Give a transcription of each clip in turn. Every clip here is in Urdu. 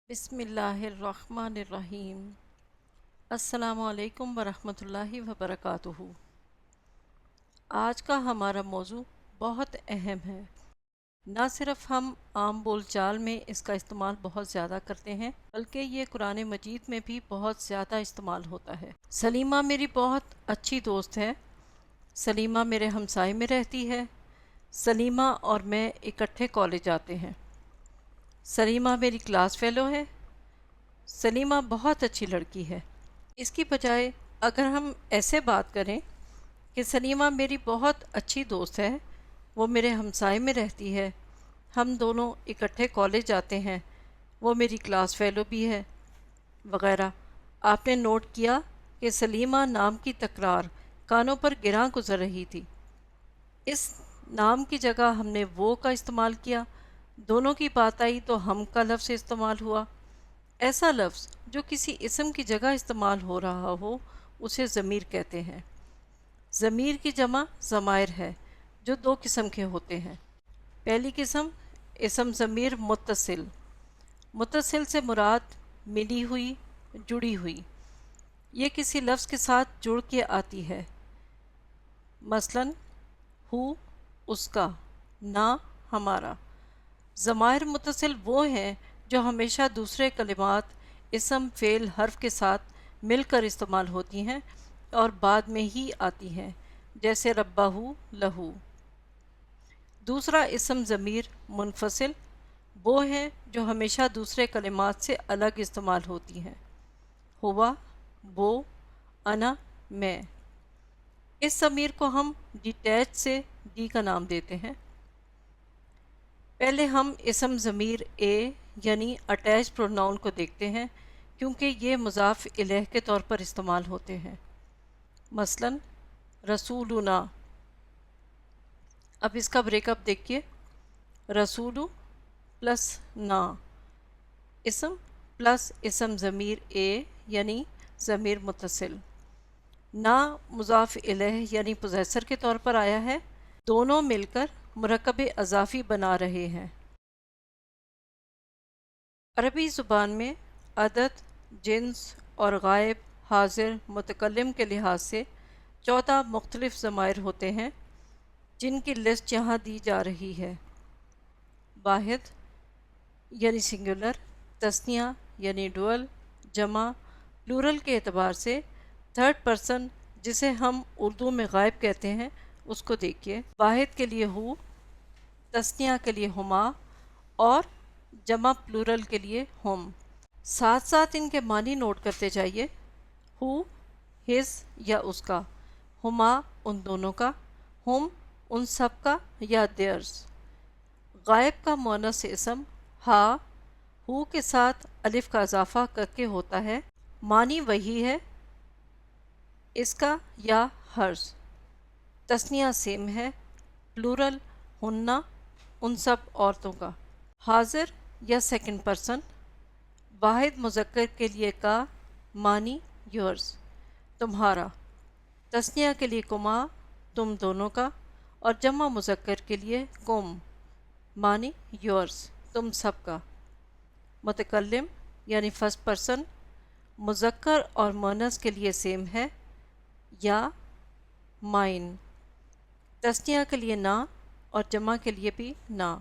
بسم اللہ الرحمن الرحیم۔ السلام علیکم ورحمۃ اللہ وبرکاتہ۔ آج کا ہمارا موضوع بہت اہم ہے۔ نہ صرف ہم عام بول چال میں اس کا استعمال بہت زیادہ کرتے ہیں بلکہ یہ قرآن مجید میں بھی بہت زیادہ استعمال ہوتا ہے۔ سلیمہ میری بہت اچھی دوست ہے۔ سلیمہ میرے ہمسائے میں رہتی ہے۔ سلیمہ اور میں اکٹھے کالج جاتے ہیں۔ سلیمہ میری کلاس فیلو ہے۔ سلیمہ بہت اچھی لڑکی ہے۔ اس کی بجائے اگر ہم ایسے بات کریں کہ سلیمہ میری بہت اچھی دوست ہے، وہ میرے ہمسائے میں رہتی ہے، ہم دونوں اکٹھے کالج جاتے ہیں، وہ میری کلاس فیلو بھی ہے وغیرہ، آپ نے نوٹ کیا کہ سلیمہ نام کی تکرار کانوں پر گراں گزر رہی تھی۔ اس نام کی جگہ ہم نے وہ کا استعمال کیا، دونوں کی بات آئی تو ہم کا لفظ استعمال ہوا۔ ایسا لفظ جو کسی اسم کی جگہ استعمال ہو رہا ہو اسے ضمیر کہتے ہیں۔ ضمیر کی جمع ضمائر ہے جو دو قسم کے ہوتے ہیں۔ پہلی قسم اسم ضمیر متصل۔ متصل سے مراد ملی ہوئی، جڑی ہوئی، یہ کسی لفظ کے ساتھ جڑ کے آتی ہے۔ مثلا ہو اس کا، نہ ہمارا۔ ضمائر متصل وہ ہیں جو ہمیشہ دوسرے کلمات، اسم، فعل، حرف کے ساتھ مل کر استعمال ہوتی ہیں اور بعد میں ہی آتی ہیں، جیسے ربہ، لہو۔ دوسرا اسم ضمیر منفصل وہ ہیں جو ہمیشہ دوسرے کلمات سے الگ استعمال ہوتی ہیں، ہوا، وہ، انا، میں۔ اس ضمیر کو ہم ڈیٹیچ سے ڈی کا نام دیتے ہیں۔ پہلے ہم اسم ضمیر اے یعنی اٹیچ پروناؤن کو دیکھتے ہیں کیونکہ یہ مضاف الیہ کے طور پر استعمال ہوتے ہیں۔ مثلا رسولنا۔ اب اس کا بریک اپ دیکھیے، رسول پلس نا، اسم پلس اسم ضمیر اے یعنی ضمیر متصل، نا مضاف الیہ یعنی پوزیسر کے طور پر آیا ہے، دونوں مل کر مرکب اضافی بنا رہے ہیں۔ عربی زبان میں عدد، جنس اور غائب، حاضر، متکلم کے لحاظ سے 14 مختلف ضمائر ہوتے ہیں جن کی لسٹ یہاں دی جا رہی ہے۔ واحد یعنی سنگولر، تثنیہ یعنی ڈوئل، جمع، پلورل کے اعتبار سے تھرڈ پرسن جسے ہم اردو میں غائب کہتے ہیں اس کو دیکھیے۔ واحد کے لیے ہو، تثنیہ کے لیے ہما اور جمع پلورل کے لیے ہم۔ ساتھ ساتھ ان کے معنی نوٹ کرتے جائیے۔ ہو ہز یا اس کا، ہما ان دونوں کا، ہم ان سب کا یا دیئرز۔ غائب کا مؤنث اسم ہا ہو کے ساتھ الف کا اضافہ کر کے ہوتا ہے، معنی وہی ہے اس کا یا ہرز۔ تثنیہ سیم ہے، پلورل ہننا ان سب عورتوں کا۔ حاضر یا سیکنڈ پرسن، واحد مذکر کے لیے کا، معنی یورز تمہارا۔ تثنیہ کے لیے کما تم دونوں کا اور جمع مذکر کے لیے کم، معنی یورز تم سب کا۔ متکلم یعنی فرسٹ پرسن، مذکر اور مؤنث کے لیے سیم ہے، یا مائن۔ تثنیہ کے لیے نا اور جمع کے لیے بھی نا،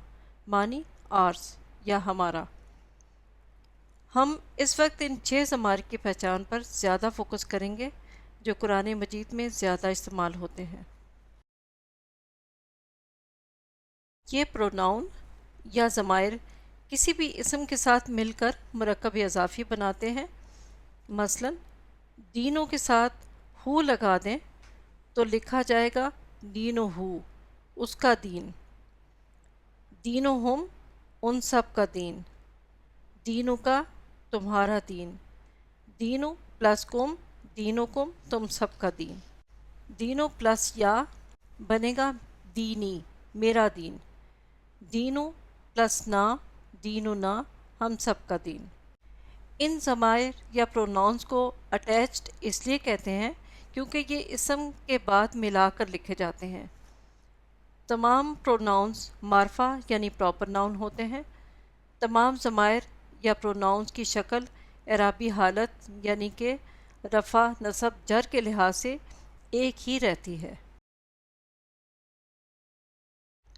معنی آرز یا ہمارا۔ ہم اس وقت ان 6 ضمائر کی پہچان پر زیادہ فوکس کریں گے جو قرآن مجید میں زیادہ استعمال ہوتے ہیں۔ یہ پروناؤن یا ضمائر کسی بھی اسم کے ساتھ مل کر مرکب اضافی بناتے ہیں۔ مثلا دینوں کے ساتھ ہو لگا دیں تو لکھا جائے گا دین و ہو، اس کا دین۔ دین و ہم ان سب کا دین، دینوں کا تمہارا دین۔ دینو پلس کم، دینوں کم تم سب کا دین۔ دینو پلس یا بنے گا دینی میرا دین۔ دینو پلس نا، دینو نا ہم سب کا دین۔ ان ضمائر یا پروناؤنس کو اٹیچڈ اس لیے کہتے ہیں کیونکہ یہ اسم کے بعد ملا کر لکھے جاتے ہیں۔ تمام پروناؤنس معرفہ یعنی پراپر ناؤن ہوتے ہیں۔ تمام ضمائر یا پروناؤنس کی شکل اعرابی حالت یعنی کہ رفع نصب جر کے لحاظ سے ایک ہی رہتی ہے،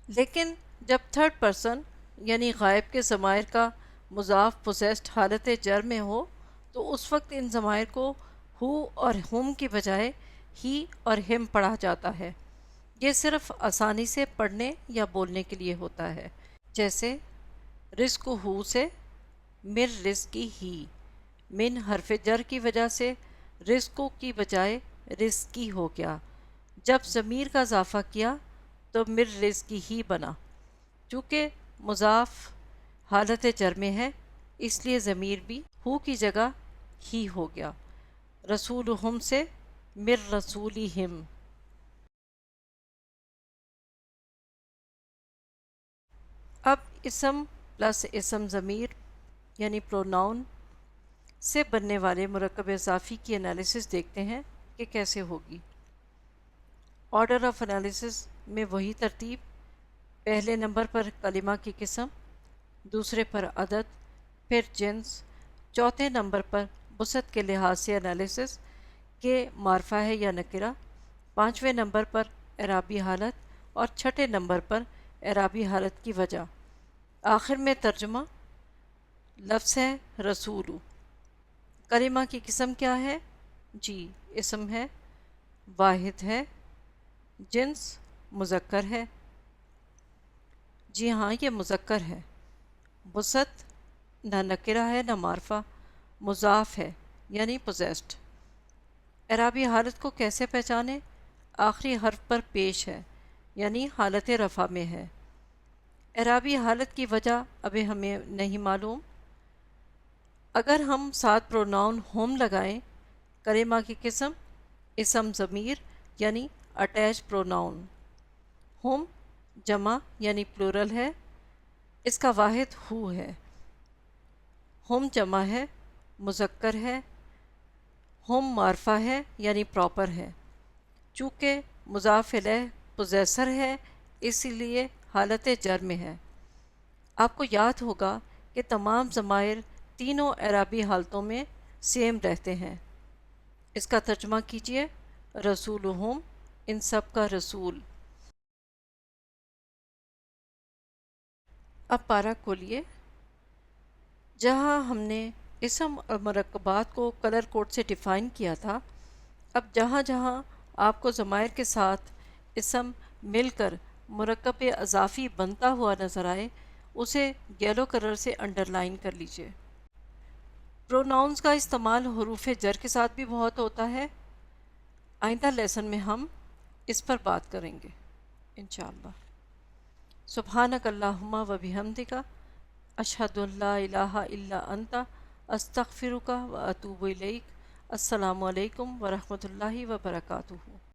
لیکن جب تھرڈ پرسن یعنی غائب کے ضمائر کا مضاف پوزیسڈ حالت جر میں ہو تو اس وقت ان ضمائر کو ہو اور ہم کی بجائے ہی اور ہم پڑھا جاتا ہے۔ یہ صرف آسانی سے پڑھنے یا بولنے کے لیے ہوتا ہے، جیسے رزق ہو سے من رزقی ہی، من حرف جر کی وجہ سے رزقوں کی بجائے رزقی ہو گیا، جب ضمیر کا اضافہ کیا تو من رزقی ہی بنا، چونکہ مضاف حالت جر میں ہے اس لیے ضمیر بھی ہو کی جگہ ہی ہو گیا۔ رسولہم سے من رسولہم۔ اب اسم پلس اسم ضمیر یعنی پروناؤن سے بننے والے مرکب اضافی کی انالیسس دیکھتے ہیں کہ کیسے ہوگی۔ آرڈر آف انالیسس میں وہی ترتیب، پہلے نمبر پر کلمہ کی قسم، دوسرے پر عدد، پھر جنس، چوتھے نمبر پر وسعت کے لحاظ سے انالیسس کہ معرفہ ہے یا نکرہ، پانچویں نمبر پر اعرابی حالت اور چھٹے نمبر پر اعرابی حالت کی وجہ، آخر میں ترجمہ۔ لفظ ہے رسول، کلمہ کی قسم کیا ہے؟ جی اسم ہے، واحد ہے، جنس مذکر ہے، جی ہاں یہ مذکر ہے، وسعت نہ نکرہ ہے نہ معرفہ، مضاف ہے یعنی پوزیسڈ۔ اعرابی حالت کو کیسے پہچانے؟ آخری حرف پر پیش ہے یعنی حالت رفع میں ہے۔ اعرابی حالت کی وجہ ابھی ہمیں نہیں معلوم۔ اگر ہم ساتھ پروناؤن ہم لگائیں، کلمہ کی قسم اسم ضمیر یعنی اٹیچ پروناؤن، ہم جمع یعنی پلورل ہے، اس کا واحد ہو ہے، ہم جمع ہے، مذکر ہے، ہم معرفہ ہے یعنی پراپر ہے، چونکہ مضاف الیہ پوزیسر ہے اس لیے حالت جر میں ہے۔ آپ کو یاد ہوگا کہ تمام ضمائر تینوں اعرابی حالتوں میں سیم رہتے ہیں۔ اس کا ترجمہ کیجئے، رسولہم ان سب کا رسول۔ اب پارہ کھولیے۔ جہاں ہم نے اسم اور مرکبات کو کلر کوڈ سے ڈیفائن کیا تھا، اب جہاں جہاں آپ کو ضمائر کے ساتھ اسم مل کر مرکب اضافی بنتا ہوا نظر آئے اسے یلو کلر سے انڈر لائن کر لیجئے۔ پروناؤنز کا استعمال حروف جر کے ساتھ بھی بہت ہوتا ہے، آئندہ لیسن میں ہم اس پر بات کریں گے انشاءاللہ۔ سبحانک اللہم و بحمدک، اشہد ان لا الہ الا انت، استغفرک و اتوب الیک۔ السلام علیکم ورحمۃ اللہ وبرکاتہ۔